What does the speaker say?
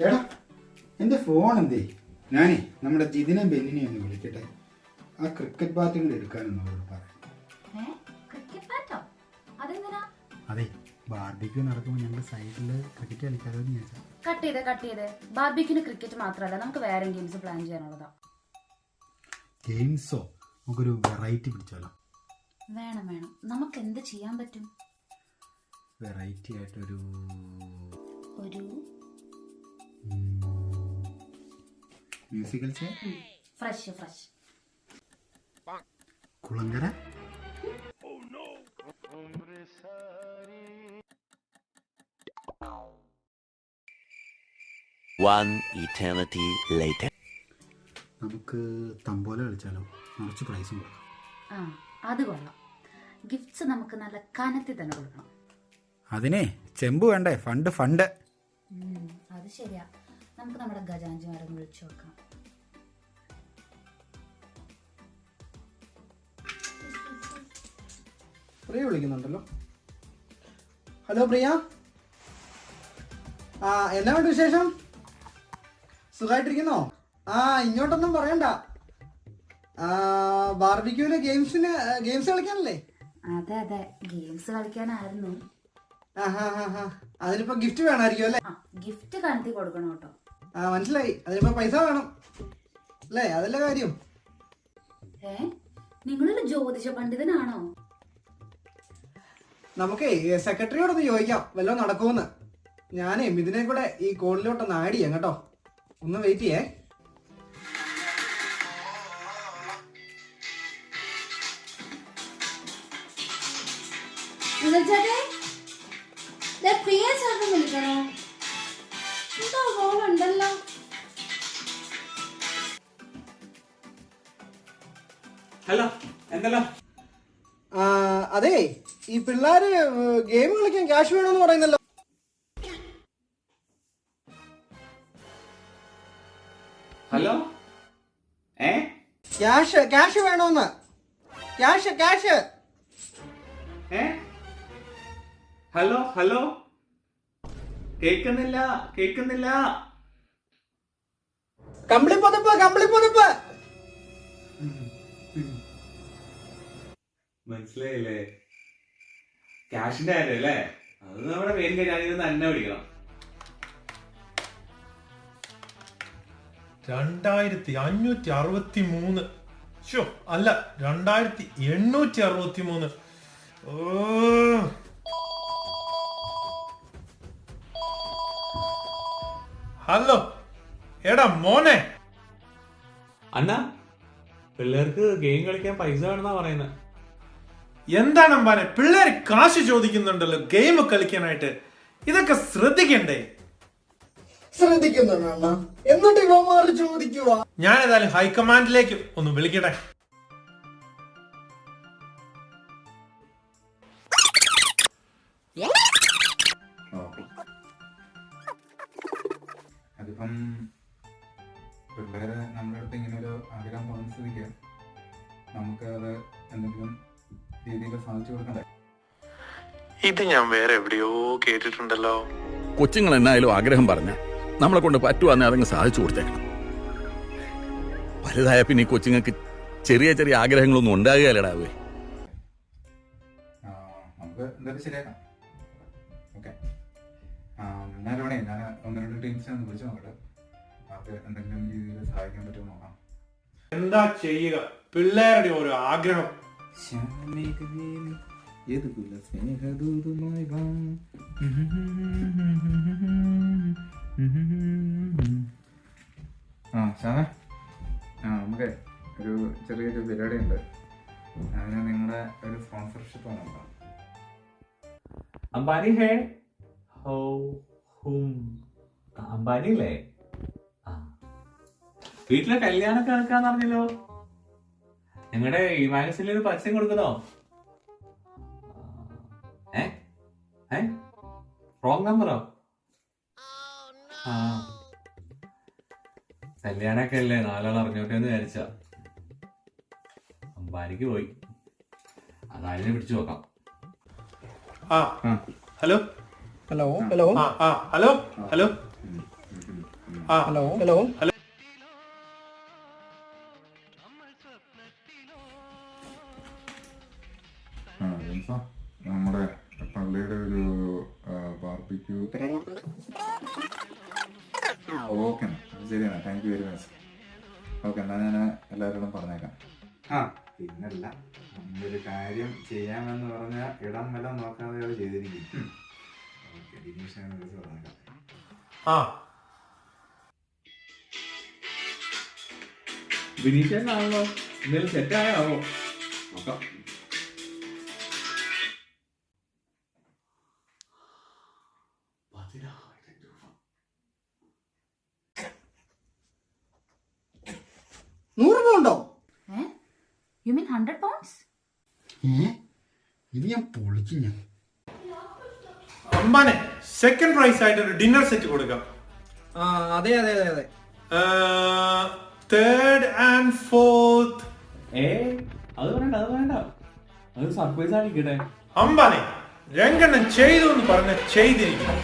എടാ എൻ്റെ ഫോൺ എന്തേ? ഞാനേ നമ്മുടെ ജിതിനെ ബെന്നിനെ ഒന്ന് വിളിക്കട്ടെ. ആ ക്രിക്കറ്റ് ബാറ്റും കൂടെ എടുക്കാനൊന്നും അവരോട് പറയാം. അതെ, ബാർബിക്യൂ നടക്കുമ്പോൾ ഞങ്ങൾ സൈഡിൽ ക്രിക്കറ്റ് കളിക്കാതെ ചോദിച്ചാൽ. കട്ട് ചെയ്ത് ബാർബിക്യൂന് ക്രിക്കറ്റ് മാത്രമല്ല, നമുക്ക് വേറെ ഗെയിംസ് പ്ലാൻ ചെയ്യാനുള്ളതാ. ഗെയിംസോ? നമുക്കൊരു വെറൈറ്റി പിടിച്ചാലോ? വേണം. നമുക്ക് എന്ത് ചെയ്യാൻ പറ്റും? വെറൈറ്റി ആയിട്ടൊരു musical chair. Fresh Kulangara. One eternity later. നമുക്ക് തമ്പോല കളിച്ചാലോ? കുറച്ച് പ്രൈസും കൊടുക്കാം. അത് കൊള്ളാം. ഗിഫ്റ്റ്സ് നമുക്ക് നല്ല കനത്തിൽ തന്നെ കൊടുക്കണം. അതിനെ ചെമ്പ് വേണ്ടേ? ഫണ്ട്. അത് ശരിയാ. നമുക്ക് നമ്മുടെ ഗജാഞ്ചിമാരെ വിളിച്ചു നോക്കാം. പ്രിയ വിളിക്കുന്നുണ്ടല്ലോ. ഹലോ പ്രിയ. എന്നാ വേണ്ട വിശേഷം? സുഖമായിട്ടിരിക്കുന്നോ? ഇങ്ങോട്ടൊന്നും പറയണ്ട. ബാർബിക്യൂല് ഗെയിംസ് കളിക്കാനല്ലേ? അതെ, ഗെയിംസ് കളിക്കാനായിരുന്നു. അതിനിപ്പോ ഗിഫ്റ്റ് വേണമായിരിക്കും അല്ലേ? ഗിഫ്റ്റ് കണത്തി കൊടുക്കണം കേട്ടോ. മനസ്സിലായി. അതിനിപ്പോ പൈസ വേണം അല്ലേ? അതല്ല കാര്യം. നിങ്ങളൊരു ജ്യോതിഷ പണ്ഡിതനാണോ? നമുക്കേ സെക്രട്ടറിയോടൊന്ന് ചോദിക്കാം വല്ലതും നടക്കുമെന്ന്. ഞാനേ ഇതിനെ കൂടെ ഈ കോളിലോട്ടൊന്ന് ആഡ് ചെയ്യാം കേട്ടോ. ഒന്ന് വെയിറ്റ് ചെയ്യേ. ഹലോ, എന്തല്ലോ? അതെ, ഈ പിള്ളേര് ഗെയിം കളിക്കാൻ ക്യാഷ് വേണമെന്ന് പറയുന്നല്ലോ. ഹലോ, ക്യാഷ് വേണോന്ന്. ക്യാഷ് ഹലോ, കേക്കുന്നില്ല. കമ്പിളിപ്പൊതപ്പ്. മനസ്സിലായില്ലേ? ക്യാഷിന്റെ കാര്യം അല്ലേ? അത് നമ്മുടെ മെയിൻ കാര്യം. തന്നെ പിടിക്കണം. 2563. അല്ല, 2863. ഹലോ, എടാ മോനെ. അണ്ണാ, പിള്ളേർക്ക് ഗെയിം കളിക്കാൻ പൈസ വേണമെന്നാ പറയുന്നത്. എന്താണ് അമ്പാനെ, പിള്ളേര് കാശ് ചോദിക്കുന്നുണ്ടല്ലോ ഗെയിം കളിക്കാനായിട്ട്. ഇതൊക്കെ ശ്രദ്ധിക്കണ്ടേ? ശ്രദ്ധിക്കുന്നുണ്ടോ? എന്നിട്ട് ഇവന്മാർ ചോദിക്കുക. ഞാൻ ഏതായാലും ഹൈക്കമാൻഡിലേക്ക് ഒന്ന് വിളിക്കട്ടെ. അതിപ്പം പിള്ളേരെ നമ്മുടെ അടുത്ത് ഇങ്ങനെ ഒരു ആഗ്രഹം തോന്നി സ്ഥിതിക്ക് നമുക്ക് അത് എന്തെങ്കിലും രീതിയിൽ സാധിച്ചു കൊടുക്കണ്ടേ? ഇത് ഞാൻ വേറെ എവിടെയോ കേട്ടിട്ടുണ്ടല്ലോ. കൊച്ചുങ്ങൾ എന്നായാലും ആഗ്രഹം പറഞ്ഞ നമ്മളെ കൊണ്ട് പറ്റുവാന്നെ അതങ്ങ് സാധിച്ചു കൊടുത്തേക്കണം. വലുതായ പിന്നെ ഈ കൊച്ചുങ്ങൾക്ക് ചെറിയ ആഗ്രഹങ്ങളൊന്നും ഉണ്ടാകുകയല്ലടാവേ. നമുക്ക് എന്തായാലും ശരിയാക്കാം. ഓക്കെ, ഞാൻ ഒന്ന് രണ്ട് ടീംസിനെ ഒന്ന് വിളിച്ചു നോക്കട്ടെ. അവർക്ക് എന്തെങ്കിലും രീതിയിൽ സഹായിക്കാൻ പറ്റുമോ നോക്കാം. എന്താ ചെയ്യുക, പിള്ളേരുടെ ഓരോ ആഗ്രഹം. നമുക്ക് ഒരു ചെറിയൊരു പരിപാടി ഉണ്ട്. അതിന് നിങ്ങളുടെ ഒരു സ്പോൺസർഷിപ്പ് നോക്കാം. അംബാനി ഹേ അംബാനി അല്ലേ? വീട്ടിലെ കല്യാണമൊക്കെ നടക്കാന്ന് പറഞ്ഞല്ലോ. നിങ്ങളുടെ ഈ മാഗസിനിൽ ഒരു പരസ്യം കൊടുക്കുന്നോ? റോങ് നമ്പറോ? കല്യാണൊക്കെ അല്ലേ, നാലാൾ അറിഞ്ഞോട്ടെ എന്ന് വിചാരിച്ച. അംബാനിക്ക് പോയി, അതായാലും പിടിച്ചു നോക്കാം. ഹലോ. ആ ഹലോ ഹലോ നമ്മുടെ പള്ളിയുടെ ഒരു ബാർബിക്യൂ. ഓക്കെ, ശരിയാണ്. Thank you very much. Okay, എന്നാൽ ഞാൻ എല്ലാവരോടും പറഞ്ഞേക്കാം. പിന്നല്ല, നമ്മളൊരു കാര്യം ചെയ്യാമെന്ന് പറഞ്ഞാൽ ഇടം വല്ലതും നോക്കാതെ അത് ചെയ്തിരിക്കും. ഓക്കെ, ദിനേശിനെ വിളിച്ച് പറഞ്ഞേക്കാം. ബിനീഷാണല്ലോ എന്തെങ്കിലും സെറ്റായോ നോക്കാം. £100 യു മീൻ 100 pounds? ഇത് ഞാൻ പൊളിച്ചു. ഞാൻ അമ്പാനെ സെക്കൻഡ് പ്രൈസ് ആയിട്ട് ഒരു ഡിന്നർ സെറ്റ് കൊടുക്കാം. അതെ അതെ അതെ അതെ. Third and fourth. അത് വേണ്ട, അത് സർപ്രൈസ് ആയിരിക്കട്ടെ. അമ്പാനെ രംഗണ്ണൻ ചെയ്തു എന്ന് പറഞ്ഞ ചെയ്തിരിക്കും.